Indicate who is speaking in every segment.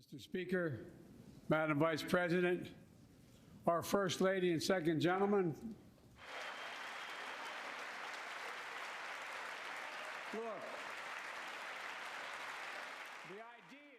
Speaker 1: Mr. Speaker, Madam Vice President, our First Lady and Second Gentleman, look, the idea.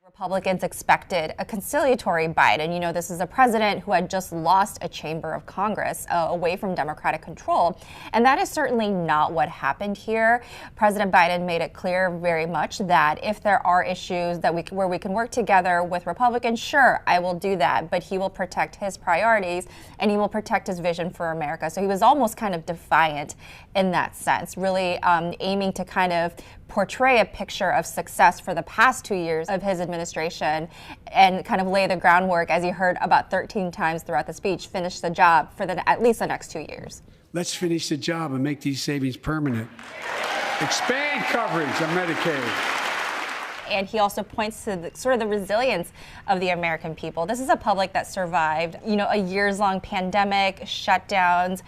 Speaker 2: Republicans expected a conciliatory Biden. You know, this is a president who had just lost a chamber of Congress away from Democratic control. And that is certainly not what happened here. President Biden made it clear very much that if there are issues that where we can work together with Republicans, sure, I will do that. But he will protect his priorities and he will protect his vision for America. So he was almost kind of defiant in that sense, really aiming to kind of portray a picture of success for the past 2 years of his administration and kind of lay the groundwork, as you heard about 13 times throughout the speech, finish the job for at least the next 2 years.
Speaker 1: Let's finish the job and make these savings permanent. Expand coverage of Medicaid.
Speaker 2: And he also points to the resilience of the American people. This is a public that survived, a years-long pandemic, shutdowns,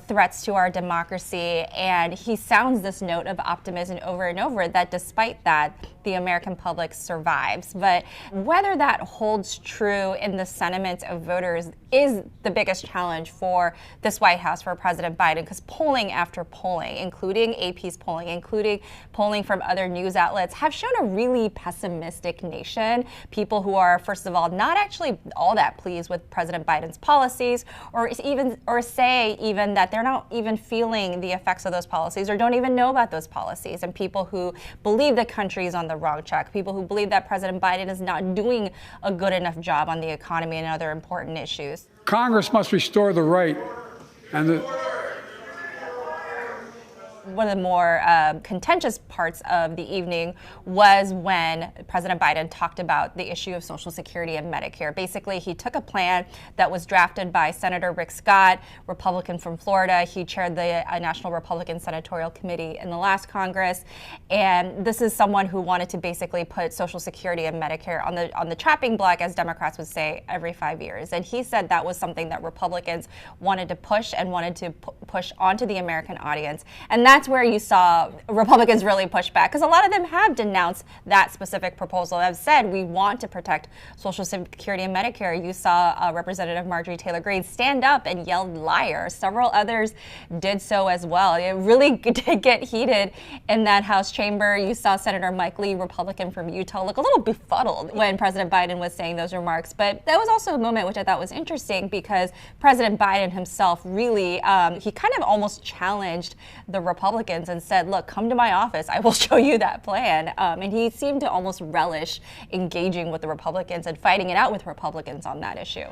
Speaker 2: threats to our democracy. And he sounds this note of optimism over and over that despite that, the American public survives. But whether that holds true in the sentiment of voters is the biggest challenge for this White House, for President Biden, because polling after polling, including AP's polling, including polling from other news outlets, have shown a really pessimistic nation. People who are, first of all, not actually all that pleased with President Biden's policies, or say even that they're not even feeling the effects of those policies or don't even know about those policies. And people who believe the country is on the wrong track, people who believe that President Biden is not doing a good enough job on the economy and other important issues.
Speaker 1: Congress must restore the right and
Speaker 2: One of the more contentious parts of the evening was when President Biden talked about the issue of Social Security and Medicare. Basically, he took a plan that was drafted by Senator Rick Scott, Republican from Florida. He chaired the National Republican Senatorial Committee in the last Congress. And this is someone who wanted to basically put Social Security and Medicare on the chopping block, as Democrats would say, every 5 years. And he said that was something that Republicans wanted to push and wanted to push onto the American audience. And that's where you saw Republicans really push back, because a lot of them have denounced that specific proposal, have said we want to protect Social Security and Medicare. You saw Representative Marjorie Taylor Greene stand up and yell liar. Several others did so as well. It really did get heated in that House chamber. You saw Senator Mike Lee, Republican from Utah, look a little befuddled when President Biden was saying those remarks. But that was also a moment which I thought was interesting, because President Biden himself really, he kind of almost challenged the Republicans and said, look, come to my office, I will show you that plan. And he seemed to almost relish engaging with the Republicans and fighting it out with Republicans on that issue.